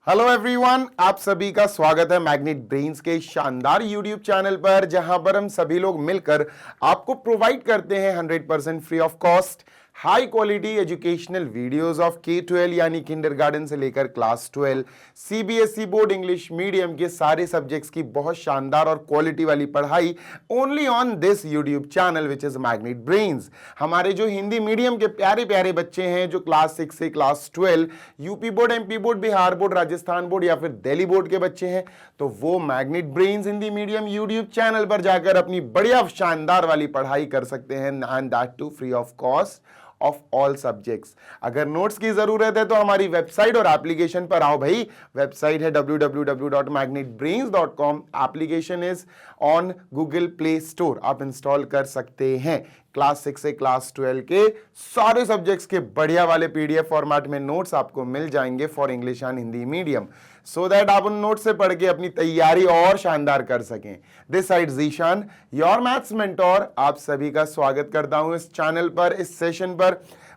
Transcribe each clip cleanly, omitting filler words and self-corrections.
Hello everyone, आप सभी का स्वागत है मैग्नेट ब्रेन्स के शानदार यूट्यूब चैनल पर, जहां पर हम सभी लोग मिलकर आपको प्रोवाइड करते हैं 100% free of cost high quality educational videos of K-12 यानी किंडरगार्टन से लेकर class 12 CBSE board English medium के सारे सब्जेक्ट्स की बहुत शानदार और क्वालिटी वाली पढ़ाई only on this YouTube channel which is magnet brains. हमारे जो हिंदी मीडियम के प्यारे प्यारे बच्चे हैं जो क्लास 6 से class 12 UP board, MP board, Bihar board, Rajasthan board या फिर दिल्ली बोर्ड के बच्चे हैं, तो वो magnet Brains Hindi medium YouTube channel पर जाकर अपनी बढ़िया शानदार वाली पढ़ाई कर सकते हैं, and that too free of cost of all subjects. अगर नोट्स की जरूरत है तो हमारी वेबसाइट और एप्लीकेशन पर आओ भाई। वेबसाइट है www.magnetbrains.com। Application is on Google play store, आप इंस्टॉल कर सकते हैं। क्लास 6 से क्लास 12 के सारे सब्जेक्ट्स के बढ़िया वाले PDF फॉर्मेट में नोट्स आपको मिल जाएंगे for English and Hindi medium, so that आप उन नोट से पढ़ के अपनी तैयारी और शानदार कर सकें। This side Zeeshan, your maths mentor, आप सभी का स्वागत करता हूं इस चैनल पर, इस सेशन पर।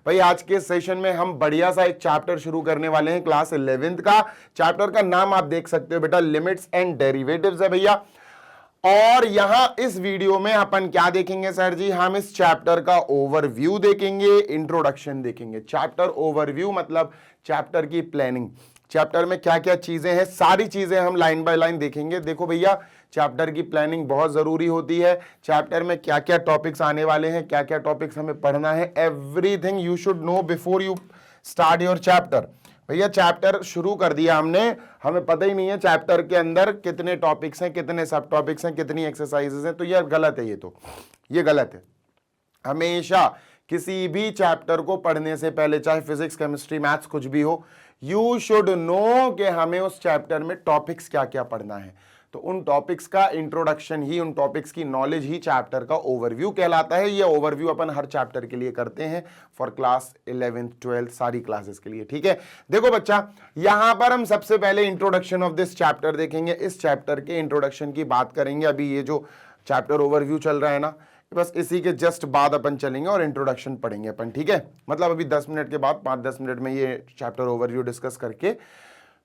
भाई आज के सेशन में हम बढ़िया सा एक चैप्टर शुरू करने वाले हैं क्लास 11th का। चैप्टर का नाम आप देख सकते हो बेटा, लिमिट्स एंड डेरिवेटिव्स है भैया। और यहां इस वीडियो में अपन क्या देखेंगे सर जी, हम इस चैप्टर का ओवरव्यू देखेंगे, इंट्रोडक्शन देखेंगे। चैप्टर ओवरव्यू मतलब चैप्टर की प्लानिंग, चैप्टर में क्या क्या चीजें हैं, सारी चीजें हम लाइन बाय लाइन देखेंगे। देखो भैया, चैप्टर की प्लानिंग बहुत जरूरी होती है। चैप्टर में क्या क्या टॉपिक्स आने वाले हैं, क्या क्या टॉपिक्स हमें पढ़ना है, everything you should know before you start your chapter. भैया चैप्टर शुरू कर दिया हमने, हमें पता ही नहीं है चैप्टर के अंदर कितने टॉपिक्स हैं, कितने सब टॉपिक्स हैं, कितनी एक्सरसाइजेस हैं, तो ये गलत है। ये गलत है। हमेशा किसी भी चैप्टर को पढ़ने से पहले, चाहे फिजिक्स, केमिस्ट्री, मैथ्स कुछ भी हो, यू शुड नो कि हमें उस चैप्टर में टॉपिक्स क्या क्या पढ़ना है। तो उन टॉपिक्स का इंट्रोडक्शन ही, उन टॉपिक्स की नॉलेज ही चैप्टर का ओवरव्यू कहलाता है। ये ओवरव्यू अपन हर चैप्टर के लिए करते हैं फॉर क्लास 11th 12th सारी क्लासेस के लिए, ठीक है। देखो बच्चा, यहां पर हम सबसे पहले इंट्रोडक्शन ऑफ दिस चैप्टर देखेंगे। इस चैप्टर के इंट्रोडक्शन की बात करेंगे। अभी ये जो चैप्टर ओवरव्यू चल रहा है ना, बस इसी के जस्ट बाद अपन चलेंगे और इंट्रोडक्शन पढ़ेंगे अपन, ठीक है। मतलब अभी 10 मिनट के बाद, 5-10 मिनट में ये चैप्टर ओवरव्यू डिस्कस करके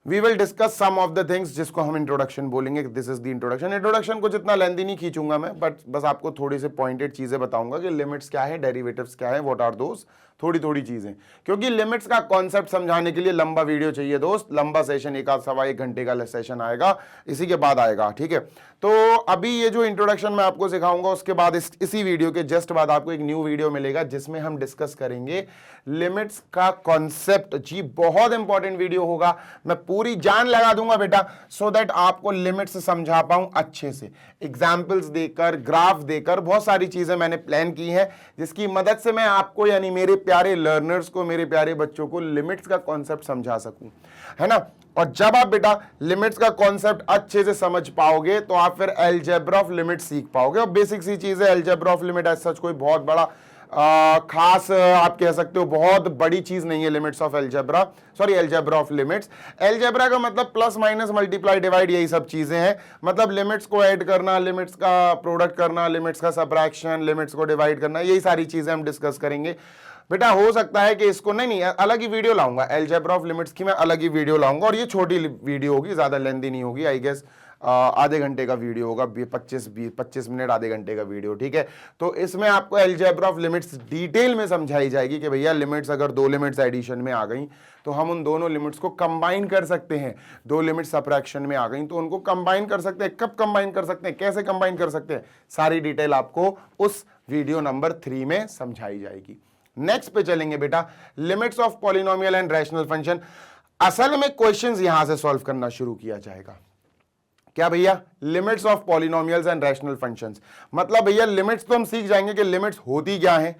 we will discuss some of the things जिसको हम इंट्रोडक्शन बोलेंगे। This is the introduction. Introduction को जितना लेंथी नहीं खींचूंगा मैं, बट बस आपको थोड़ी से पॉइंटेड चीजें बताऊंगा कि लिमिट्स क्या है, डेरिवेटिव्स क्या है, व्हाट आर दोस, थोड़ी थोड़ी चीजें, क्योंकि लिमिट्स का कॉन्सेप्ट समझाने के लिए लंबा वीडियो चाहिए दोस्त। लंबा सेशन, 1-1.25 घंटे का सेशन आएगा, इसी के बाद आएगा, ठीक है। तो अभी ये जो इंट्रोडक्शन मैं आपको सिखाऊंगा, उसके बाद इसी वीडियो के जस्ट बाद आपको एक न्यू वीडियो मिलेगा जिसमें हम डिस्कस करेंगे लिमिट्स का कॉन्सेप्ट। जी बहुत इंपॉर्टेंट वीडियो होगा, मैं पूरी जान लगा दूंगा बेटा, सो दैट आपको लिमिट्स समझा पाऊं अच्छे से, एग्जाम्पल्स देकर, ग्राफ देकर। बहुत सारी चीजें मैंने प्लान की हैं जिसकी मदद से मैं आपको, यानी मेरे प्यारे लर्नर्स को, मेरे प्यारे बच्चों को लिमिट्स का कॉन्सेप्ट समझा सकूं, है ना। और जब आप बेटा लिमिट्स का कॉन्सेप्ट अच्छे से समझ पाओगे तो आप फिर अलजेब्रा ऑफ लिमिट सीख पाओगे। और बेसिक सी चीज है algebra of limit, as such कोई बहुत बड़ा खास आप कह सकते हो बहुत बड़ी चीज नहीं है limits of algebra, sorry algebra of limits. Algebra का मतलब प्लस माइनस मल्टीप्लाई डिवाइड, यही सब चीजें हैं। मतलब लिमिट्स को ऐड करना, लिमिट्स का प्रोडक्ट करना, लिमिट्स का सबट्रैक्शन, लिमिट्स को डिवाइड करना, यही सारी चीजें हम डिस्कस करेंगे बेटा। हो सकता है कि इसको नहीं अलग ही वीडियो लाऊंगा, अलजेब्रा ऑफ लिमिट्स की मैं अलग ही वीडियो लाऊंगा, और ये छोटी वीडियो होगी, ज्यादा लेंथी नहीं होगी, आई गेस आधे घंटे का वीडियो होगा, 25 मिनट, आधे घंटे का वीडियो, ठीक है। तो इसमें आपको अलजेब्रा ऑफ लिमिट्स डिटेल में समझाई जाएगी कि भैया लिमिट्स, अगर 2 लिमिट्स एडिशन में आ गई तो हम उन दोनों लिमिट्स को कंबाइन कर सकते हैं। 2 लिमिट्स सबट्रैक्शन में आ गई तो उनको कंबाइन कर सकते हैं। कब कंबाइन कर सकते हैं, कैसे कंबाइन कर सकते हैं, सारी डिटेल आपको उस वीडियो नंबर 3 में समझाई जाएगी। नेक्स्ट पे चलेंगे बेटा, limits of polynomial and rational function. असल में क्वेश्चंस यहां से सॉल्व करना शुरू किया जाएगा। क्या भैया, limits of polynomials and rational functions, मतलब भैया लिमिट्स तो हम सीख जाएंगे कि लिमिट्स होती क्या है,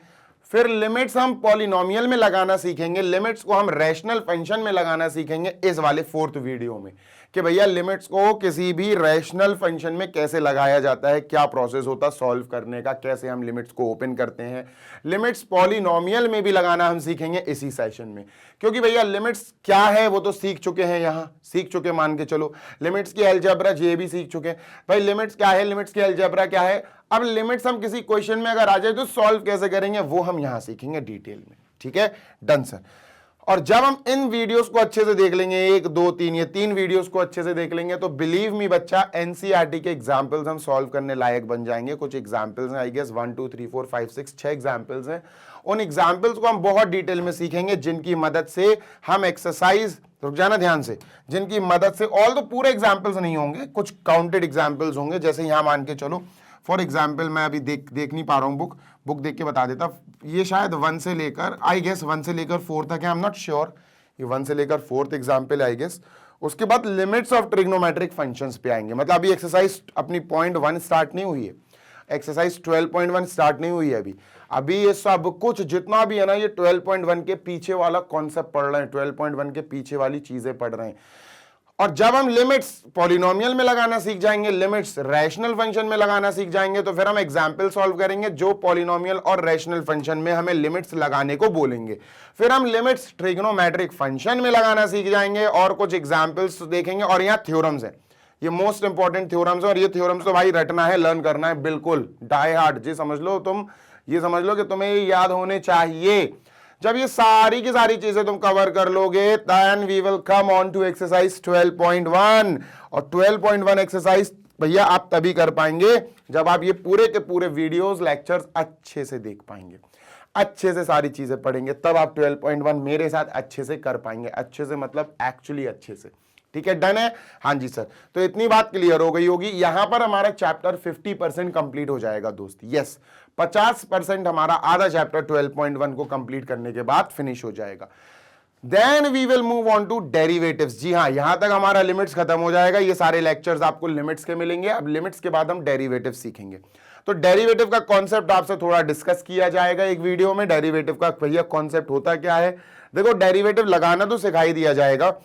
फिर लिमिट्स हम पॉलिनोमियल में लगाना सीखेंगे, लिमिट्स को हम रैशनल फंक्शन में लगाना सीखेंगे इस वाले 4th वीडियो में, कि भैया लिमिट्स को किसी भी रैशनल फंक्शन में कैसे लगाया जाता है, क्या प्रोसेस होता है सॉल्व करने का, कैसे हम लिमिट्स को ओपन करते हैं। लिमिट्स पॉलिनोमियल में भी लगाना हम सीखेंगे इसी सेशन में, क्योंकि भैया लिमिट्स क्या है वो तो सीख चुके हैं, यहां सीख चुके मान के चलो। लिमिट्स की अलजेब्रा ये भी सीख चुके हैं। भाई लिमिट्स क्या है, लिमिट्स की अलजेब्रा क्या है, अब लिमिट्स हम किसी क्वेश्चन में अगर आ जाए तो सॉल्व कैसे करेंगे वो हम यहां सीखेंगे डिटेल में, ठीक है। Done sir. और जब हम इन वीडियोस को अच्छे से देख लेंगे, 1 2 3 ये 3 वीडियोस को अच्छे से देख लेंगे, तो बिलीव मी बच्चा एनसीईआरटी के एग्जांपल्स हम सॉल्व करने लायक बन जाएंगे। कुछ एग्जांपल्स हैं, आई गेस 1 2 3 4 5 6 6 एग्जांपल्स हैं। उन एग्जांपल्स को हम बहुत डिटेल में सीखेंगे, जिनकी मदद से हम एक्सरसाइज, रुक जाना ध्यान से, जिनकी मदद से, ऑल तो पूरे एग्जाम्पल्स नहीं होंगे, कुछ काउंटेड एग्जाम्पल्स होंगे। जैसे यहां मान के चलो, फॉर एग्जाम्पल मैं अभी देख नहीं पा रहा हूं, बुक देख के बता देता। ये शायद 1 से लेकर, आई गेस 1 से लेकर 4 तक है, आई एम नॉट श्योर, ये 1 से लेकर 4th एग्जाम्पल आई गेस। उसके बाद लिमिट्स ऑफ ट्रिग्नोमेट्रिक फंक्शंस पे आएंगे। मतलब अभी एक्सरसाइज अपनी पॉइंट 1 स्टार्ट नहीं हुई है, एक्सरसाइज 12.1 स्टार्ट नहीं हुई है अभी ये सब कुछ जितना भी है ना, ये 12.1 के पीछे वाला कॉन्सेप्ट पढ़ रहे हैं, 12.1 के पीछे वाली चीजें पढ़ रहे हैं। और जब हम लिमिट्स पॉलिनोमियल में लगाना सीख जाएंगे, लिमिट्स रैशनल फंक्शन में लगाना सीख जाएंगे, तो फिर हम एग्जाम्पल सॉल्व करेंगे जो पॉलिनोमियल और रैशनल फंक्शन में हमें लिमिट्स लगाने को बोलेंगे। फिर हम लिमिट्स ट्रिग्नोमेट्रिक फंक्शन में लगाना सीख जाएंगे और कुछ एग्जाम्पल्स देखेंगे। और यहाँ थ्योरम्स है, ये मोस्ट इंपॉर्टेंट थ्योरम्स है, और ये थ्योरम्स तो भाई रटना है, लर्न करना है, बिल्कुल डाई हार्ड जी समझ लो तुम, ये समझ लो कि तुम्हें ये याद होने चाहिए। जब ये सारी की सारी चीजें तुम कवर कर लोगे, then we will come on to exercise 12.1। और 12.1 एक्सरसाइज भैया आप तभी कर पाएंगे जब आप ये पूरे के पूरे वीडियोस लेक्चर्स अच्छे से देख पाएंगे, अच्छे से सारी चीजें पढ़ेंगे, तब आप 12.1 मेरे साथ अच्छे से कर पाएंगे। अच्छे से मतलब एक्चुअली अच्छे से, ठीक है, डन है? हाँ जी सर। तो इतनी बात क्लियर हो गई होगी। यहां पर हमारा चैप्टर 50% कंप्लीट हो जाएगा दोस्त। यस, 50% हमारा आधा चैप्टर 12.1 को कंप्लीट करने के बाद फिनिश हो जाएगा। Then we will move on to derivatives. जी हाँ, यहां तक हमारा लिमिट्स खत्म हो जाएगा। ये सारे लेक्चर्स आपको लिमिट्स के मिलेंगे। अब लिमिट्स के बाद हम डेरिवेटिव सीखेंगे। तो डेरिवेटिव का कॉन्सेप्ट आपसे थोड़ा डिस्कस किया जाएगा एक वीडियो में। डेरिवेटिव का भैया कॉन्सेप्ट होता क्या है? देखो, डेरिवेटिव लगाना तो सिखाई दिया जाएगा,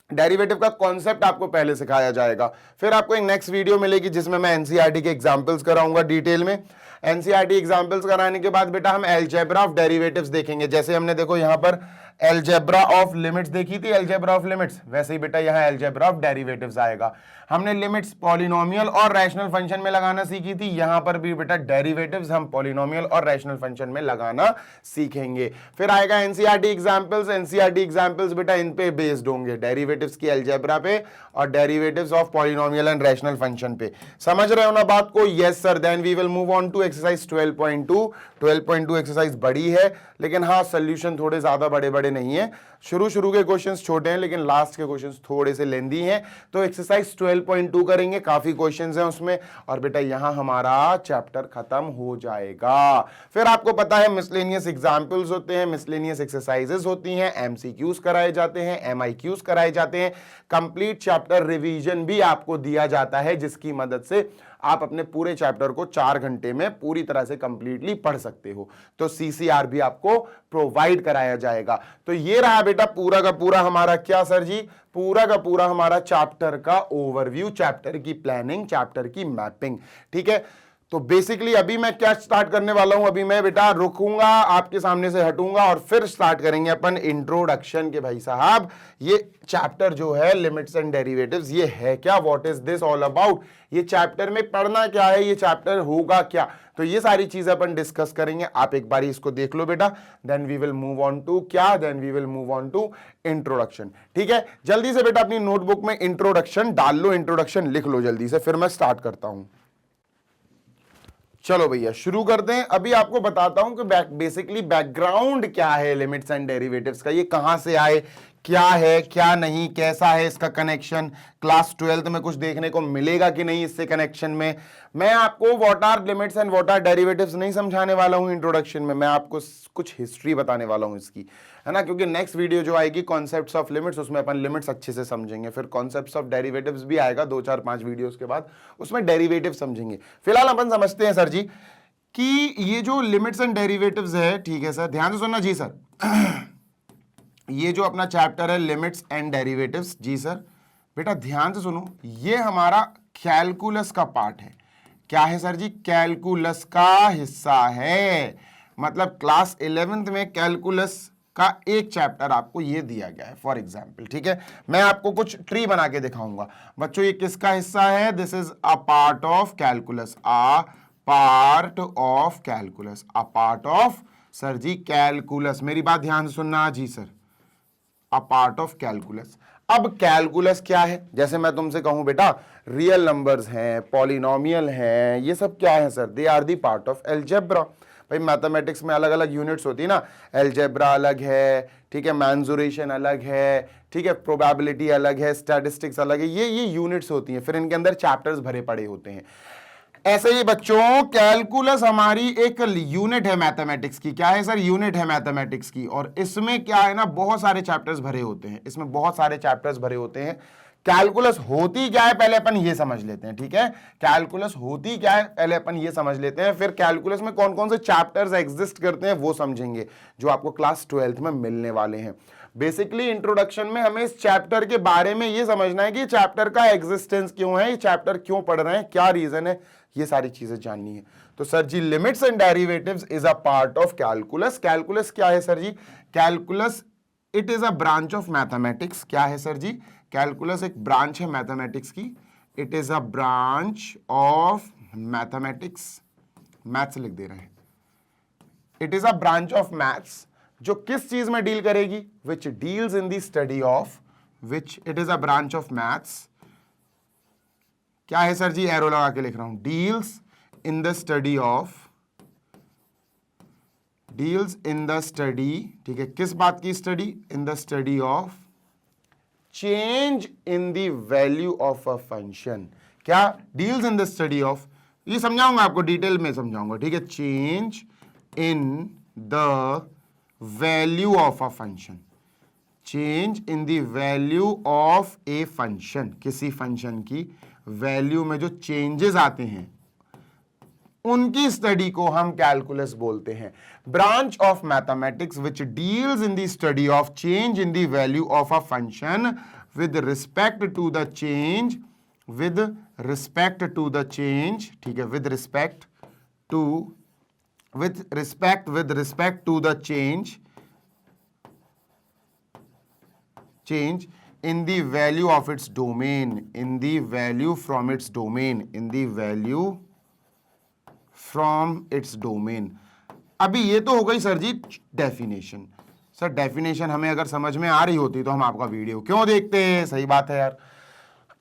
डेरिवेटिव का कॉन्सेप्ट आपको पहले सिखाया जाएगा। फिर आपको एक नेक्स्ट वीडियो मिलेगी जिसमें मैं एनसीईआरटी के एग्जांपल्स कराऊंगा डिटेल में। एनसीईआरटी एग्जांपल्स कराने के बाद बेटा हम अलजेब्रा ऑफ डेरिवेटिव्स देखेंगे। जैसे हमने देखो यहां पर अलजेब्रा ऑफ लिमिट्स देखी थी, अलजेब्रा ऑफ लिमिट्स, वैसे ही बेटा यहां अलजेब्रा ऑफ डेरिवेटिव्स आएगा। हमने लिमिट्स पॉलिनोमियल और रैशनल फंक्शन में लगाना सीखी थी, यहां पर भी बेटा डेरिवेटिव्स हम पॉलिनोमियल और रैशनल फंक्शन में लगाना सीखेंगे। फिर आएगा एनसीईआरटी एग्जांपल्स। एनसीईआरटी एग्जांपल्स बेटा इन पे बेस्ड होंगे, डेरिवेटिव्स की अलजेब्रा पे और derivatives of polynomial and rational function पे। समझ रहे हो ना बात को? Yes sir. Then we will move on to exercise 12.2। 12.2 exercise बड़ी है, लेकिन हाँ सॉल्यूशन थोड़े ज्यादा बड़े बड़े नहीं है। शुरू के क्वेश्चंस छोटे हैं, लेकिन लास्ट के क्वेश्चंस थोड़े से लेंदी हैं। तो एक्सरसाइज 12.2 करेंगे, काफी क्वेश्चंस हैं उसमें, और बेटा यहां हमारा चैप्टर खत्म हो जाएगा। फिर आपको पता है मिसलेनियस एग्जांपल्स होते हैं, मिसलेनियस एक्सरसाइजेस होती हैं, एमसीक्यूज कराए जाते हैं, एमआईक्यूज कराए जाते हैं, कंप्लीट चैप्टर रिवीजन भी आपको दिया जाता है, जिसकी मदद से आप अपने पूरे चैप्टर को 4 घंटे में पूरी तरह से कंप्लीटली पढ़ सकते हो। तो सीसीआर भी आपको प्रोवाइड कराया जाएगा। तो ये रहा बेटा पूरा का पूरा हमारा क्या सर जी, पूरा का पूरा हमारा चैप्टर का ओवरव्यू, चैप्टर की प्लानिंग, चैप्टर की मैपिंग। ठीक है, तो बेसिकली अभी मैं क्या स्टार्ट करने वाला हूं, अभी मैं बेटा रुकूंगा, आपके सामने से हटूंगा और फिर स्टार्ट करेंगे अपन इंट्रोडक्शन के। भाई साहब ये चैप्टर जो है लिमिट्स एंड डेरिवेटिव्स, ये है क्या, what is this all about, ये चैप्टर में पढ़ना क्या है, ये चैप्टर होगा क्या, तो ये सारी चीजें अपन डिस्कस करेंगे। आप एक बार इसको देख लो बेटा, then we will move on to क्या, then we will move on to introduction. ठीक है, जल्दी से बेटा अपनी नोटबुक में इंट्रोडक्शन डाल लो, इंट्रोडक्शन लिख लो जल्दी से, फिर मैं स्टार्ट करता हूं। चलो भैया शुरू करते हैं। अभी आपको बताता हूं कि बेसिकली बैकग्राउंड क्या है लिमिट्स एंड डेरिवेटिव्स का, ये कहां से आए, क्या है क्या नहीं, कैसा है इसका कनेक्शन, क्लास 12th में कुछ देखने को मिलेगा कि नहीं इससे कनेक्शन में। मैं आपको what are limits and what are derivatives नहीं समझाने वाला हूं इंट्रोडक्शन में, मैं आपको कुछ हिस्ट्री बताने वाला हूं इसकी, है ना, क्योंकि नेक्स्ट वीडियो जो आएगी कॉन्सेप्ट्स ऑफ लिमिट्स, उसमें अपन लिमिट्स अच्छे से समझेंगे। फिर कॉन्सेप्ट्स ऑफ डेरिवेटिव्स भी आएगा 2 4 5 वीडियोस के बाद, उसमें डेरिवेटिव समझेंगे। फिलहाल अपन समझते हैं सर जी कि ये जो लिमिट्स एंड डेरिवेटिव्स है, ठीक है सर, ध्यान से सुनना जी सर। ये जो अपना चैप्टर है लिमिट्स एंड डेरिवेटिव्स, जी सर बेटा ध्यान से सुनो, ये हमारा कैलकुलस का पार्ट है। क्या है सर जी? कैलकुलस का हिस्सा है। मतलब क्लास 11th में कैलकुलस का एक चैप्टर आपको ये दिया गया है फॉर एग्जाम्पल। ठीक है, मैं आपको कुछ ट्री बना के दिखाऊंगा बच्चों, ये किसका हिस्सा है, this is a part of calculus, a part of calculus, a part of sir ji calculus. मेरी बात ध्यान से सुनना जी sir, a part of calculus. अब कैलकुलस क्या है? जैसे मैं तुमसे कहूं बेटा रियल नंबर्स हैं, पॉलिनोमियल हैं, ये सब क्या है sir? They are the part of algebra. भाई मैथमेटिक्स में अलग अलग यूनिट्स होती है ना, अलजेब्रा अलग है, ठीक है, मेंसुरेशन अलग है, ठीक है, प्रोबेबिलिटी अलग है, स्टैटिस्टिक्स अलग है, ये यूनिट्स होती हैं, फिर इनके अंदर चैप्टर्स भरे पड़े होते हैं। ऐसे ही बच्चों कैलकुलस हमारी एक यूनिट है मैथमेटिक्स की। क्या है सर? यूनिट है मैथमेटिक्स की। और इसमें क्या है ना, बहुत सारे चैप्टर्स भरे होते हैं, इसमें बहुत सारे चैप्टर्स भरे होते हैं। कैलकुलस होती क्या है पहले अपन ये समझ लेते हैं, ठीक है? कैलकुलस होती क्या है पहले अपन ये समझ लेते हैं, फिर कैलकुलस में कौन कौन से चैप्टर्स एग्जिस्ट करते हैं वो समझेंगे, जो आपको क्लास 12th में मिलने वाले हैं। बेसिकली इंट्रोडक्शन में हमें इस चैप्टर के बारे में ये समझना है कि चैप्टर का एग्जिस्टेंस क्यों है, ये चैप्टर क्यों पढ़ रहे हैं, क्या रीजन है, ये सारी चीजें जाननी है। तो sir ji limits and derivatives is a part of calculus. Calculus क्या है sir ji? Calculus it is a branch of mathematics. क्या है सर जी? कैलकुलस एक ब्रांच है मैथमेटिक्स की। It is a branch of mathematics, maths लिख दे रहे हैं। It is a branch of maths जो किस चीज में डील करेगी? Which deals in the study of, which it is a branch of maths. क्या है सर जी? एरो लगा के लिख रहा हूं, deals in the study of, deals in the study, ठीक है, किस बात की study? In the study of change in the value of a function. क्या? Deals in the study of, ये समझाऊंगा आपको, डिटेल में समझाऊंगा, ठीक है? Change in the value of a function, change in the value of a function, किसी function की वैल्यू में जो चेंजेस आते हैं उनकी स्टडी को हम कैलकुलस बोलते हैं। Branch of mathematics which deals in the study of change in the value of a function with respect to the change, with respect to the change, ठीक है, with respect to, with respect to the change, change in the value of its domain, in the value from its domain, in the value from its domain। अभी ये तो हो गई sir जी definition. Sir definition हमें अगर समझ में आ रही होती तो हम आपका वीडियो क्यों देखते हैं? सही बात है यार।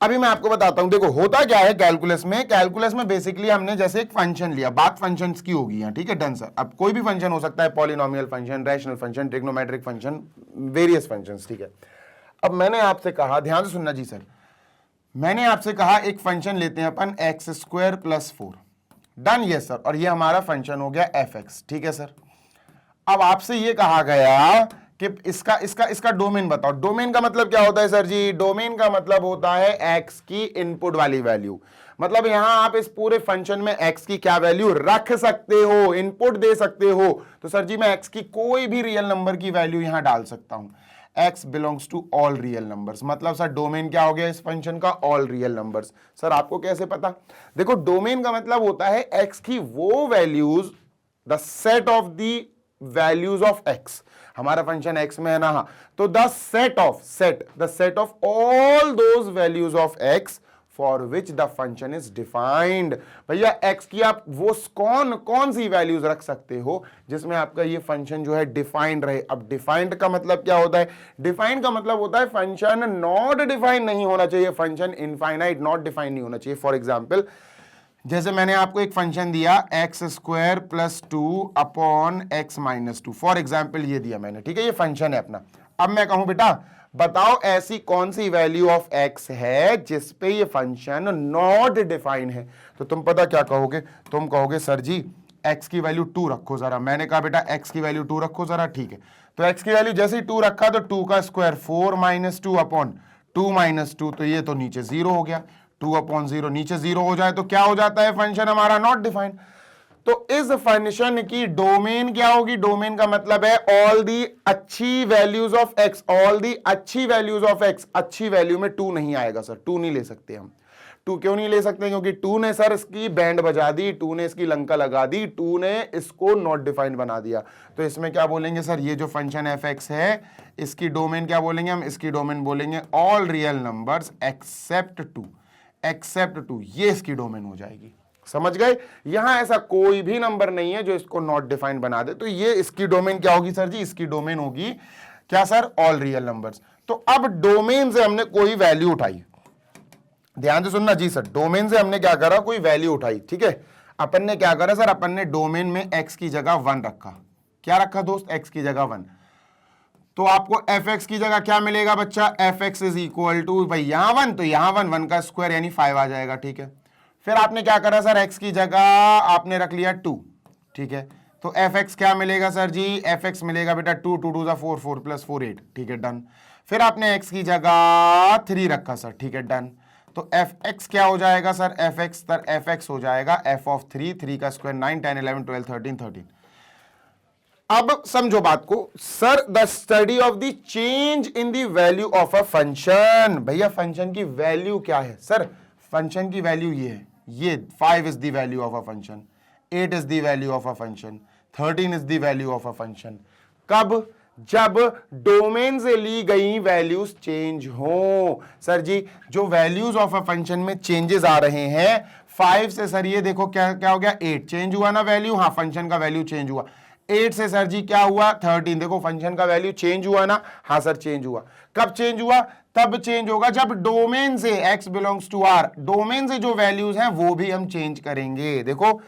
अभी मैं आपको बताता हूं, देखो होता क्या है कैलकुलस में। कैलकुलस में बेसिकली हमने जैसे एक फंक्शन लिया, बात फंक्शंस की होगी यहाँ, ठीक है, डन सर। अब कोई भी फंक्शन हो सकता है, polynomial function, rational function, trigonometric function, various functions, ठीक है। अब मैंने आपसे कहा, ध्यान से सुनना जी सर, मैंने आपसे कहा एक फंक्शन लेते हैं अपन x² + 4, डन, यस सर, और ये हमारा फंक्शन हो गया f(x), ठीक है सर। अब आपसे ये कहा गया कि इसका डोमेन बताओ। डोमेन का मतलब क्या होता है सर जी? डोमेन का मतलब होता है x की इनपुट वाली वैल्यू। मतलब यहां आप इस पूरे फंक्शन में x की क्या वैल्यू रख सकते हो, इनपुट दे सकते हो। तो सर जी मैं x की कोई भी रियल नंबर की वैल्यू यहां डाल सकता हूं। x belongs to all real numbers, मतलब सर डोमेन क्या हो गया इस फंक्शन का? All real numbers. सर आपको कैसे पता? देखो डोमेन का मतलब होता है x की वो values, the set of the values of x। हमारा फंक्शन x में है ना, हाँ, तो the set of all those values of x for which the function is defined. भैया x की आप वो कौन सी वैल्यूज रख सकते हो जिसमें आपका ये फंक्शन जो है डिफाइंड रहे। अब डिफाइंड का मतलब क्या होता है? डिफाइंड का मतलब होता है फंक्शन नॉट डिफाइंड नहीं होना चाहिए, फंक्शन इनफाइनाइट, नॉट डिफाइंड नहीं होना चाहिए। फॉर एग्जाम्पल जैसे मैंने आपको एक फंक्शन दिया x² + 2 upon x - 2, for example ये दिया मैंने, ठीक है, ये फंक्शन है अपना। अब मैं कहूं बेटा बताओ ऐसी कौन सी वैल्यू ऑफ x है जिस पे ये फंक्शन नॉट डिफाइन है। तो तुम पता क्या कहोगे? तुम कहोगे सर जी x की वैल्यू 2 रखो जरा। मैंने कहा बेटा x की वैल्यू 2 रखो जरा, ठीक है। तो x की वैल्यू जैसे ही 2 रखा तो 2 का स्क्वायर 4 - 2 अपॉन 2 - 2, तो ये तो नीचे 0 हो गया। 2/0 नीचे 0 हो जाए तो क्या हो जाता है? फंक्शन हमारा नॉट डिफाइंड। तो इस फंक्शन की डोमेन क्या होगी? डोमेन का मतलब है ऑल दी अच्छी values of x, all the अच्छी वैल्यूज ऑफ x। अच्छी वैल्यू में 2 नहीं आएगा सर, 2 नहीं ले सकते हम। 2 क्यों नहीं ले सकते? क्योंकि 2 ने सर इसकी बैंड बजा दी, 2 ने इसकी लंका लगा दी, 2 ने इसको नॉट डिफाइंड बना दिया। तो इसमें क्या बोलेंगे सर? ये जो फंक्शन f(x) है इसकी डोमेन क्या बोलेंगे हम? इसकी डोमेन बोलेंगे ऑल रियल नंबर्स एक्सेप्ट 2, ये इसकी डोमेन हो जाएगी। समझ गए? यहां ऐसा कोई भी नंबर नहीं है जो इसको नॉट डिफाइंड बना दे। तो ये इसकी डोमेन क्या होगी सर जी? इसकी डोमेन होगी क्या सर, ऑल रियल नंबर्स। तो अब डोमेन से हमने कोई वैल्यू उठाई, ध्यान से सुनना जी सर, डोमेन से हमने क्या करा, कोई वैल्यू उठाई, ठीक है। अपन ने क्या करा सर, अपन ने डोमेन में x की जगह 1 रखा। क्या रखा दोस्त, x की जगह 1। तो आपको fx की जगह क्या मिलेगा बच्चा, fx इज इक्वल टू, भाई यहां 1 तो यहां 1, 1 का स्क्वायर यानी 5 आ जाएगा, ठीक है। फिर आपने क्या करा सर, x की जगह आपने रख लिया 2, ठीक है। तो fx क्या मिलेगा सर जी, fx मिलेगा बेटा 2, 2 2 4, 4 + 4 8, ठीक है, डन। फिर आपने x की जगह 3 रखा सर, ठीक है, डन। तो fx क्या हो जाएगा सर, fx हो जाएगा f ऑफ 3, 3 का स्क्वायर 9, 10 11 12 13 13। अब समझो बात को sir, the study of the change in the value of a function. भैया फंक्शन की वैल्यू क्या है सर, फंक्शन की वैल्यू ये है, ये 5 is the value of a function, 8 is the value of a function, 13 is the value of a function. कब, जब डोमेन से ली गई वैल्यूज चेंज हो। सर जी जो वैल्यूज ऑफ अ फंक्शन में चेंजेस आ रहे हैं 5 से, सर ये देखो क्या क्या हो गया, 8 चेंज हुआ ना वैल्यू, हाँ फंक्शन का वैल्यू चेंज हुआ। 8 से सर जी क्या हुआ, 13, देखो फंक्शन का वैल्यू चेंज हुआ ना, हाँ सर चेंज हुआ। कब चेंज हुआ, तब चेंज होगा जब डोमेन से x belongs to r, domain से जो वैल्यूज हैं वो भी हम चेंज करेंगे। देखो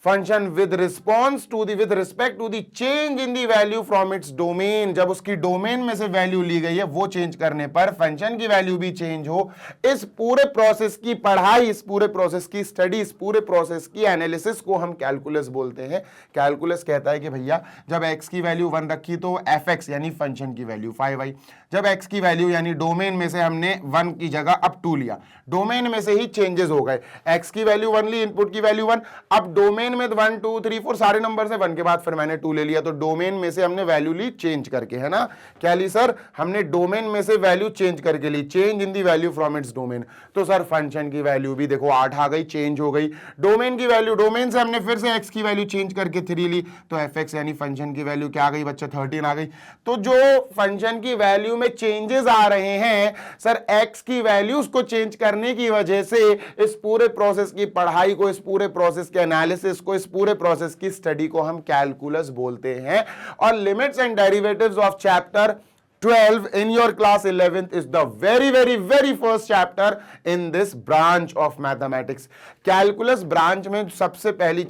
function with respect to the change in the value from its domain, जब उसकी डोमेन में से वैल्यू ली गई है वो चेंज करने पर फंक्शन की वैल्यू भी चेंज हो। इस पूरे प्रोसेस की पढ़ाई, इस पूरे प्रोसेस की स्टडी, इस पूरे प्रोसेस की एनालिसिस को हम कैलकुलस बोलते हैं। कैलकुलस कहता है कि भैया जब x की वैल्यू 1 रखी तो fx यानी फंक्शन की वैल्यू 5 आई, जब x की वैल्यू यानी डोमेन में से हमने 1 की जगह अब 2 लिया, डोमेन में से ही चेंजेस हो गए। x की वैल्यू 1 ली, इनपुट की वैल्यू 1, अब डोमेन में 1 2 3 4 सारे नंबर से 1 के बाद फिर मैंने 2 ले लिया, तो डोमेन में से हमने वैल्यू ली चेंज करके, है ना। क्या ली सर, हमने डोमेन में से वैल्यू चेंज करके ली, change in the value from its domain. तो सर फंक्शन की वैल्यू भी देखो 8 आ गई, चेंज हो गई। डोमेन की वैल्यू, डोमेन से हमने फिर से x की वैल्यू चेंज करके 3 ली, तो fx यानी फंक्शन की वैल्यू क्या आ गई बच्चा, 13 आ गई। तो जो फंक्शन की वैल्यू में चेंजेस आ रहे हैं सर, x की वैल्यूज को चेंज करने की वजह से इस पूरे प्रोसेस की पढ़ाई को, इस पूरे प्रोसेस के एनालिसिस को, इस पूरे प्रोसेस की स्टडी को हम कैलकुलस बोलते हैं। और limits and derivatives of chapter 12 in your class 11th is the very first chapter in this branch of mathematics. Calculus branch में सबसे पहली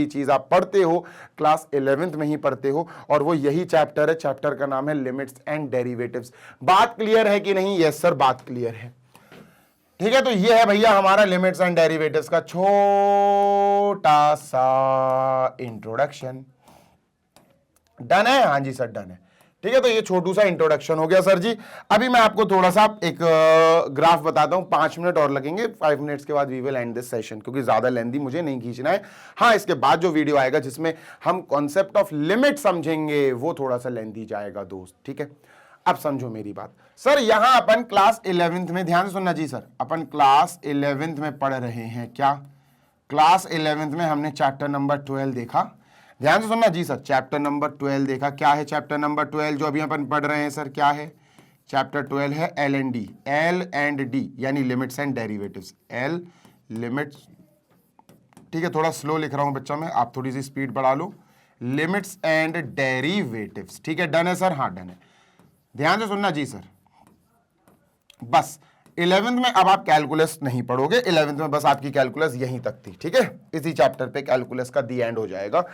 चीज आप पढ़ते हो क्लास 11th में ही पढ़ते हो, और वो यही चैप्टर है, चैप्टर का नाम है लिमिट्स एंड डेरिवेटिव्स। बात क्लियर है कि नहीं? यस सर, बात क्लियर है। ठीक है, तो ये है भैया हमारा लिमिट्स एंड डेरिवेटिव्स का छोटा सा इंट्रोडक्शन। डन है? हाँ जी सर डन है। ठीक है, तो ये छोटू सा इंट्रोडक्शन हो गया सर जी। अभी मैं आपको थोड़ा सा एक ग्राफ बताता हूं, 5 मिनट और लगेंगे, 5 मिनट्स के बाद we will end this session, क्योंकि ज्यादा लेंथी मुझे नहीं खींचना है। हाँ, इसके बाद जो वीडियो आएगा जिसमें हम कॉन्सेप्ट ऑफ लिमिट समझेंगे वो थोड़ा सा लेंथी जाएगा दोस्त। ठीक है, अब समझो मेरी बात सर। यहां अपन क्लास 11th में, ध्यान से सुनना जी सर, अपन क्लास 11th में पढ़ रहे हैं। क्या क्लास 11th में हमने चैप्टर नंबर 12 देखा? ध्यान से सुनना जी सर, चैप्टर नंबर 12 देखा। क्या है चैप्टर नंबर 12 जो अभी अपन पढ़ रहे हैं सर? क्या है चैप्टर 12? है एल एंड डी यानी limits and derivatives. L limits, ठीक है, थोड़ा स्लो लिख रहा हूं बच्चा मैं, आप थोड़ी सी स्पीड बढ़ा लो। लिमिट्स एंड डेरिवेटिव्स, ठीक है, डन है सर? हाँ डन है। ध्यान से सुनना जी सर, बस 11th में अब आप कैलकुलस नहीं पढ़ोगे, 11th में बस आपकी कैलकुलस यहीं तक थी। ठीक है, इसी चैप्टर पे कैलकुलस का दी एंड हो जाएगा।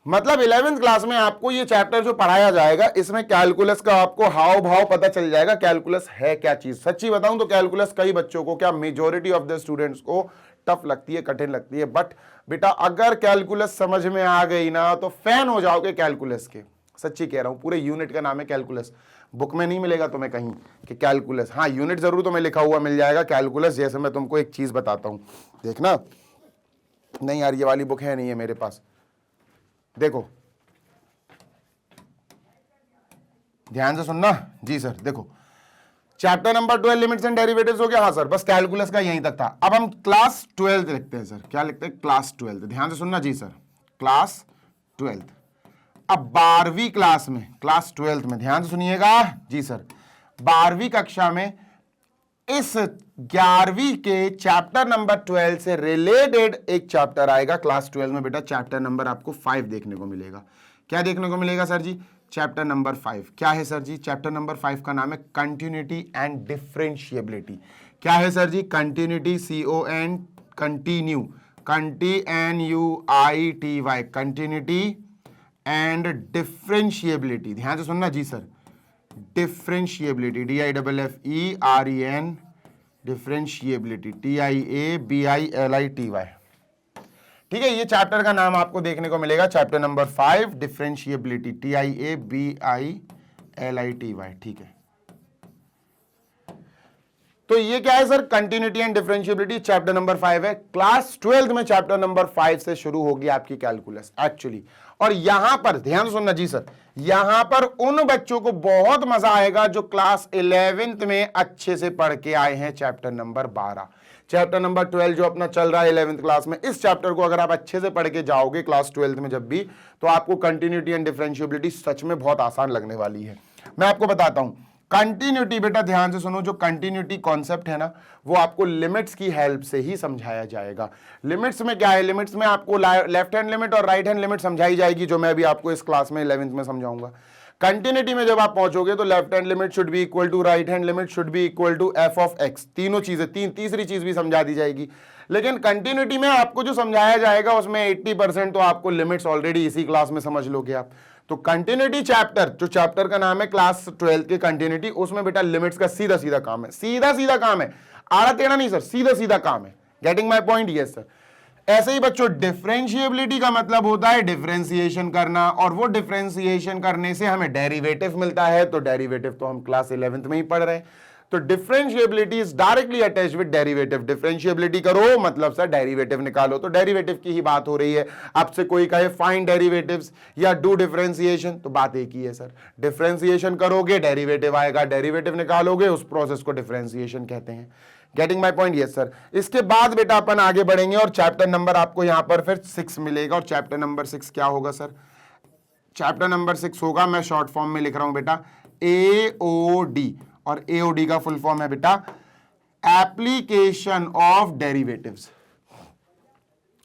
मतलब 11th क्लास में आपको ये चैप्टर जो पढ़ाया जाएगा इसमें कैलकुलस का आपको हाव भाव पता चल जाएगा, कैलकुलस है क्या चीज। सच्ची बताऊं तो कैलकुलस कई बच्चों को, क्या मेजॉरिटी ऑफ द स्टूडेंट्स को टफ लगती है, कठिन लगती है, बट बेटा अगर कैलकुलस समझ में आ गई ना तो फैन हो जाओगे कैलकुलस के। सच्ची कह रहा हूं, पूरे यूनिट का नाम है कैलकुलस। बुक में नहीं मिलेगा तुम्हें कहीं कि कैलकुलस, हाँ यूनिट जरूर तुम्हें लिखा हुआ मिल जाएगा कैलकुलस। जैसे मैं तुमको एक चीज बताता हूं, देखना। नहीं यार, ये वाली बुक है नहीं है मेरे पास, देखो ध्यान से सुनना जी सर। देखो chapter number 12 limits and derivatives हो गया। हाँ सर, बस कैलकुलस का यहीं तक था। अब हम क्लास 12 लिखते हैं सर। क्या लिखते हैं? क्लास 12। ध्यान से सुनना जी सर, क्लास 12। अब 12वीं क्लास में, क्लास 12th में ध्यान से सुनिएगा जी सर, 12वीं कक्षा में इस 11वीं के चैप्टर नंबर 12 से रिलेटेड एक चैप्टर आएगा क्लास 12 में। बेटा चैप्टर नंबर आपको 5 देखने को मिलेगा। क्या देखने को मिलेगा सर जी? चैप्टर नंबर 5 क्या है सर जी? चैप्टर नंबर 5 का नाम है कंटिन्यूटी एंड डिफरेंशिएबिलिटी। क्या है सर जी? Continuity, CON, continue, CONTINUITY, continuity and differentiability. ध्यान से सुनना जी sir, differentiability, DIFFEREN, differentiability, TIABILITY। ठीक है, ये चैप्टर का नाम आपको देखने को मिलेगा, चैप्टर नंबर 5 डिफरेंशिएबिलिटी, TIABILITY। ठीक है, तो ये क्या है sir? Continuity and differentiability chapter number 5 है। क्लास 12 में चैप्टर नंबर 5 से शुरू होगी आपकी कैलकुलस एक्चुअली। और यहां पर ध्यान सुनना जी सर, यहां पर उन बच्चों को बहुत मजा आएगा जो क्लास 11th में अच्छे से पढ़ के आए हैं चैप्टर नंबर 12। चैप्टर नंबर 12 जो अपना चल रहा है 11th क्लास में, इस चैप्टर को अगर आप अच्छे से पढ़ के जाओगे क्लास 12th में जब भी, तो आपको कंटिन्यूटी एंड डिफरेंशिएबिलिटी सच में बहुत आसान लगने वाली है। मैं आपको बताता हूं कंटिन्यूटी, बेटा ध्यान से सुनो, जो कंटिन्यूटी कॉन्सेप्ट है ना, वो आपको लिमिट्स की हेल्प से ही समझाया जाएगा। लिमिट्स में क्या है? लिमिट्स में आपको लेफ्ट हैंड लिमिट और राइट हैंड लिमिट समझाई जाएगी, जो मैं अभी आपको इस क्लास में 11th में समझाऊंगा। कंटिन्यूटी में जब आप पहुंचोगे तो left hand limit should be equal to right hand limit should be equal to f(x), तीनों चीजें, तीसरी चीज भी समझा दी जाएगी। लेकिन कंटिन्यूटी में आपको जो समझाया जाएगा उसमें 80% तो आपको लिमिट्स ऑलरेडी इसी क्लास में समझ लोगे आप। तो कंटिन्यूटी चैप्टर, जो चैप्टर का नाम है क्लास 12 की कंटिन्यूटी, उसमें बेटा लिमिट्स का सीधा सीधा काम है, सीधा सीधा काम है, आड़ा टेढ़ा नहीं सर, सीधा सीधा काम है। Getting my point? Yes sir. ऐसे ही बच्चों डिफरेंशिएबिलिटी का मतलब होता है डिफरेंशिएशन करना, और वो डिफरेंशिएशन करने से हमें डेरिवेटिव मिलता है। तो डेरिवेटिव तो हम क्लास 11th में ही पढ़ रहे हैं। तो differentiability is directly attached with derivative. Differentiability करो मतलब सर डेरिवेटिव निकालो, तो डेरिवेटिव की ही बात हो रही है। आपसे कोई कहे फाइंड डेरिवेटिव्स या डू डिफरेंशिएशन, तो बात एक ही है सर, डिफरेंशिएशन करोगे डेरिवेटिव आएगा, डेरिवेटिव निकालोगे, उस प्रोसेस को डिफरेंशिएशन कहते हैं। Getting my point? Yes sir. इसके बाद बेटा अपन आगे बढ़ेंगे और चैप्टर नंबर आपको यहां पर फिर 6 मिलेगा। और चैप्टर नंबर 6 क्या होगा सर? चैप्टर नंबर 6 होगा, मैं शॉर्ट फॉर्म में लिख रहा हूं बेटा, AOD। और AOD का फुल फॉर्म है बेटा एप्लीकेशन ऑफ डेरिवेटिव्स।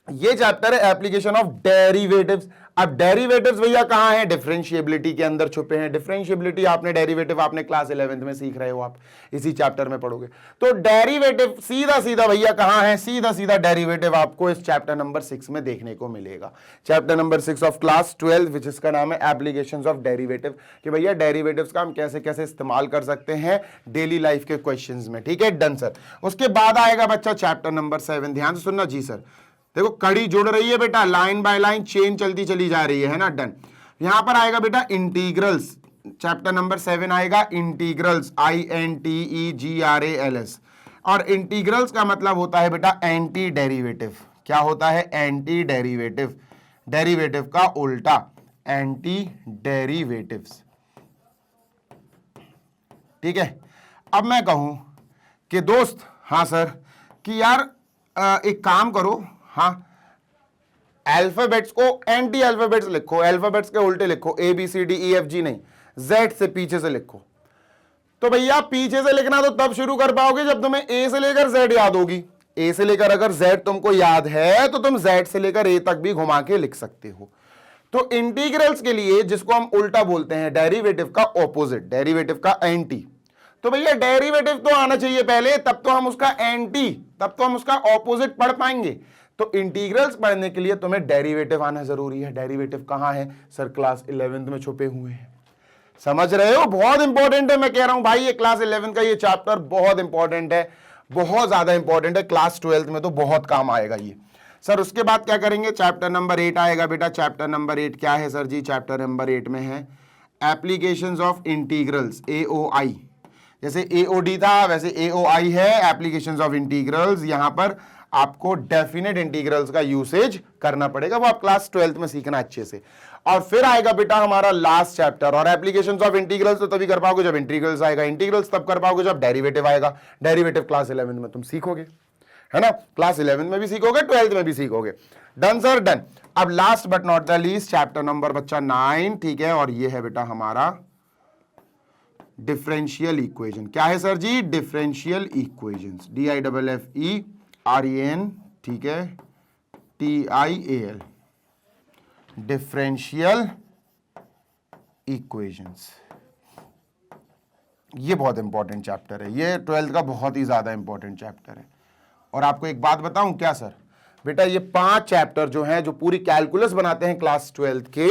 ये चैप्टर है एप्लीकेशन ऑफ डेरिवेटिव्स। अब डेरिवेटिव्स भैया कहां है? डिफरेंशिएबिलिटी के अंदर छुपे हैं। डिफरेंशिएबिलिटी आपने, डेरिवेटिव आपने क्लास 11th में सीख रहे हो, आप इसी चैप्टर में पढ़ोगे। तो डेरिवेटिव सीधा सीधा भैया कहां है? सीधा सीधा डेरिवेटिव आपको इस चैप्टर नंबर 6 में देखने को मिलेगा। चैप्टर नंबर 6 ऑफ क्लास 12 विच इसका नाम है एप्लीकेशंस ऑफ डेरिवेटिव, कि भैया डेरिवेटिव्स का हम कैसे कैसे इस्तेमाल कर सकते हैं डेली लाइफ के क्वेश्चंस में। ठीक है, डन सर। उसके बाद आएगा बच्चा चैप्टर नंबर 7। ध्यान से सुनना जी सर, देखो कड़ी जुड़ रही है बेटा, लाइन बाय लाइन चेन चलती चली जा रही है ना, डन। यहां पर आएगा बेटा इंटीग्रल्स, चैप्टर नंबर 7 आएगा इंटीग्रल्स, INTEGRALS। और इंटीग्रल्स का मतलब होता है बेटा एंटी डेरिवेटिव। क्या होता है? एंटी डेरिवेटिव, डेरिवेटिव का उल्टा, एंटी डेरिवेटिव्स। ठीक है, अब मैं कहूं कि दोस्त, हाँ सर, कि यार एक काम करो, हाँ, अल्फाबेट्स को एंटी अल्फाबेट्स लिखो, अल्फाबेट्स के उल्टे लिखो, ABCDEFG नहीं, Z से पीछे से लिखो। तो भैया पीछे से लिखना तो तब शुरू कर पाओगे जब तुम्हें A से लेकर Z याद होगी। A से लेकर अगर Z तुमको याद है तो तुम Z से लेकर A तक भी घुमा के लिख सकते हो। तो इंटीग्रल्स के लिए जिसको हम उल्टा बोलते हैं, डेरिवेटिव का ऑपोजिट, डेरिवेटिव का एंटी, तो भैया डेरिवेटिव तो आना चाहिए पहले, तब तो हम उसका एंटी, तब तो हम उसका ऑपोजिट पढ़ पाएंगे। तो इंटीग्रल्स पढ़ने के लिए तुम्हें डेरिवेटिव आना जरूरी है। डेरिवेटिव कहां है सर? क्लास 11th में छुपे हुए हैं। समझ रहे हो? बहुत इंपॉर्टेंट है, मैं कह रहा हूं भाई, ये क्लास 11th का ये चैप्टर बहुत इंपॉर्टेंट है, बहुत ज्यादा इंपॉर्टेंट है। क्लास 12th में तो बहुत काम आएगा ये सर। उसके बाद क्या करेंगे? चैप्टर नंबर 8 आएगा बेटा। चैप्टर नंबर 8 क्या है सर जी? चैप्टर नंबर 8 में है एप्लीकेशंस ऑफ इंटीग्रल्स, AOI। जैसे AOD था वैसे AOI है, एप्लीकेशंस ऑफ इंटीग्रल्स। यहां पर आपको डेफिनेट इंटीग्रल्स का यूसेज करना पड़ेगा, वो आप क्लास 12th में सीखना अच्छे से। और फिर आएगा बेटा हमारा लास्ट चैप्टर, और एप्लीकेशंस ऑफ इंटीग्रल्स तो तभी कर पाओगे जब इंटीग्रल्स आएगा, इंटीग्रल्स तब कर पाओगे जब डेरिवेटिव आएगा। डेरिवेटिव क्लास 11th में तुम सीखोगे, है ना, क्लास 11th में भी सीखोगे, 12th में भी सीखोगे। Done sir, done. अब last but not the least chapter number बच्चा 9, ठीक है, और ये है बेटा हमारा डिफरेंशियल इक्वेशन। क्या है सर जी? डिफरेंशियल इक्वेशंस, DIFFEREN, ठीक है, TIAL, डिफरेंशियल इक्वेशंस। ये बहुत इंपॉर्टेंट चैप्टर है, ये 12th का बहुत ही ज्यादा इंपॉर्टेंट चैप्टर है। और आपको एक बात बताऊं क्या सर, बेटा ये 5 चैप्टर जो हैं, जो पूरी कैलकुलस बनाते हैं क्लास 12th के,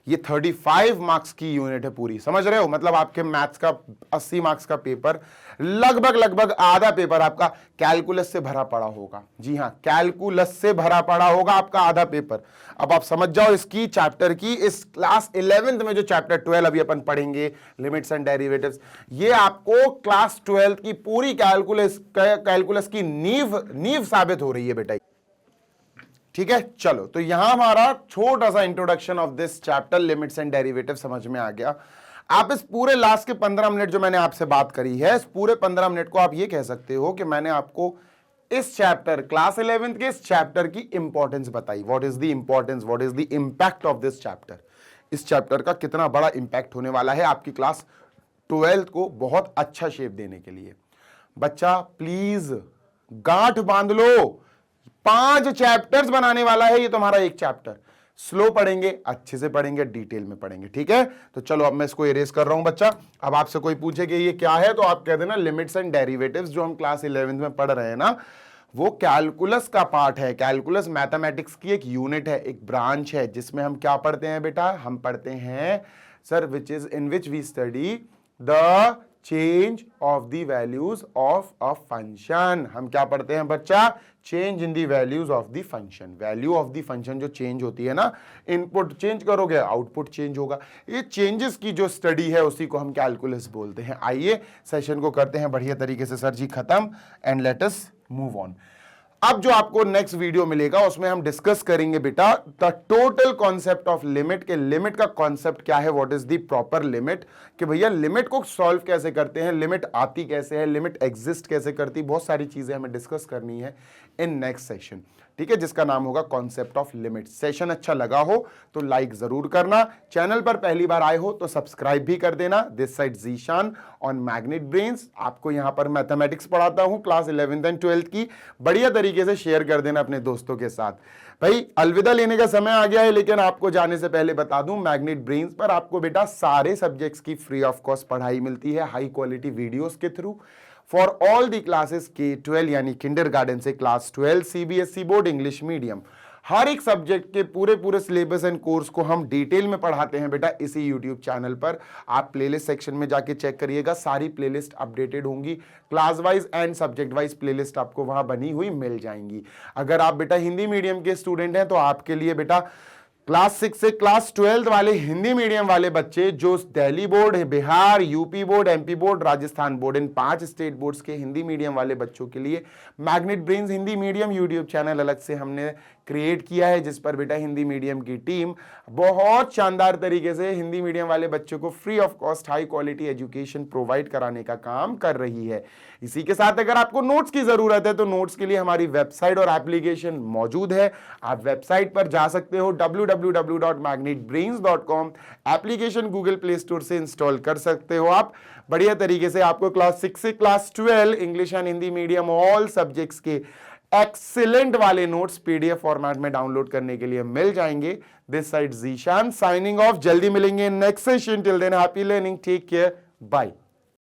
ये 35 मार्क्स की यूनिट है पूरी, समझ रहे हो? मतलब आपके मैथ्स का 80 मार्क्स का पेपर, लगभग आधा पेपर आपका कैलकुलस से भरा पड़ा होगा। जी हां, कैलकुलस से भरा पड़ा होगा आपका आधा पेपर। अब आप समझ जाओ इसकी चैप्टर की, इस क्लास 11th में जो चैप्टर 12 अभी अपन पढ़ेंगे, लिमिट्स एंड डेरिवेटिव्स, ये आपको क्लास 12th की पूरी कैलकुलस की नींव साबित हो रही है बेटा। ठीक है, चलो, तो यहां हमारा छोटा सा introduction of this chapter limits and derivative समझ में आ गया। आप इस पूरे लास्ट के 15 मिनट जो मैंने आपसे बात करी है, इस पूरे 15 मिनट को आप ये कह सकते हो कि मैंने आपको इस चैप्टर क्लास 11th के इस चैप्टर की इंपॉर्टेंस बताई। What is the importance, what is the impact of this chapter. इस चैप्टर का कितना बड़ा इंपैक्ट होने वाला है आपकी क्लास 12th को बहुत अच्छा शेप देने के लिए। बच्चा प्लीज गांठ बांध लो, 5 चैप्टर्स बनाने वाला है ये तुम्हारा एक चैप्टर। स्लो पढ़ेंगे, अच्छे से पढ़ेंगे, डिटेल में पढ़ेंगे, ठीक है? तो चलो अब मैं इसको इरेज कर रहा हूं बच्चा। अब आपसे कोई पूछे कि ये क्या है, तो आप कह देना लिमिट्स एंड डेरिवेटिव्स, जो हम क्लास 11th में पढ़ रहे हैं ना, वो कैलकुलस का पार्ट है। कैलकुलस मैथमेटिक्स की एक यूनिट है, एक ब्रांच है, जिसमें हम क्या पढ़ते हैं बेटा? हम पढ़ते हैं sir in which we study the change of the values of a function. हम क्या पढ़ते हैं बच्चा? Change in the values of the function. Value of the function जो चेंज होती है ना, इनपुट चेंज करोगे आउटपुट चेंज होगा। ये चेंजेस की जो स्टडी है उसी को हम कैलकुलस बोलते हैं। आइए सेशन को करते हैं बढ़िया तरीके से सर जी खत्म, and let us move on. अब जो आपको नेक्स्ट वीडियो मिलेगा उसमें हम डिस्कस करेंगे बेटा the total concept of limit, के लिमिट का कॉन्सेप्ट क्या है, what is the proper limit, कि भैया लिमिट को सॉल्व कैसे करते हैं, लिमिट आती कैसे है, लिमिट एग्जिस्ट कैसे करती, बहुत सारी चीजें हमें डिस्कस करनी है इन नेक्स्ट सेशन, ठीक है, जिसका नाम होगा कॉन्सेप्ट ऑफ लिमिट। सेशन अच्छा लगा हो तो लाइक जरूर करना, चैनल पर पहली बार आए हो तो सब्सक्राइब भी कर देना। This side Zeeshan on magnet brains, आपको यहां पर मैथमेटिक्स पढ़ाता हूं क्लास 11th एंड 12th की, बढ़िया तरीके से शेयर कर देना अपने दोस्तों के साथ। भाई अलविदा लेने का समय आ गया है, लेकिन आपको जाने से पहले बता दूं, मैग्नेट ब्रेन्स पर आपको बेटा सारे सब्जेक्ट्स की फ्री ऑफ कॉस्ट पढ़ाई मिलती है, हाई क्वालिटी वीडियोस के through, for all the classes K-12 यानी किंडरगार्टन से class 12, CBSE board, English medium, हर एक सब्जेक्ट के पूरे सिलेबस एंड कोर्स को हम डिटेल में पढ़ाते हैं बेटा इसी यूट्यूब चैनल पर। आप प्लेलिस्ट सेक्शन में जाके चेक करिएगा, सारी प्लेलिस्ट अपडेटेड होंगी, class wise and subject wise playlist आपको वहां बनी हुई मिल जाएंगी। अगर आप बेटा हिंदी मीडियम के स्टूडेंट हैं तो आपके लिए बेटा क्लास 6 से क्लास 12 वाले हिंदी मीडियम वाले बच्चे जो Delhi board, Bihar, UP board, MP board, Rajasthan board, इन 5 स्टेट बोर्ड्स के हिंदी मीडियम वाले बच्चों के लिए Magnet Brains Hindi medium YouTube channel अलग से हमने क्रिएट किया है, जिस पर बेटा हिंदी मीडियम की टीम बहुत शानदार तरीके से हिंदी मीडियम वाले बच्चों को free of cost high quality education provide कराने का काम कर रही है। इसी के साथ अगर आपको नोट्स की जरूरत है तो नोट्स के लिए हमारी वेबसाइट और एप्लीकेशन मौजूद है। आप वेबसाइट पर जा सकते हो www.magnetbrains.com, application Google play store से इंस्टॉल कर सकते हो। आप बढ़िया तरीके से आपको क्लास 6 से class 12 English and Hindi medium all subjects के एक्सीलेंट वाले नोट्स PDF फॉर्मेट में डाउनलोड करने के लिए मिल जाएंगे। This side Zeeshan signing off, जल्दी मिलेंगे next session, till then happy learning, take care, bye.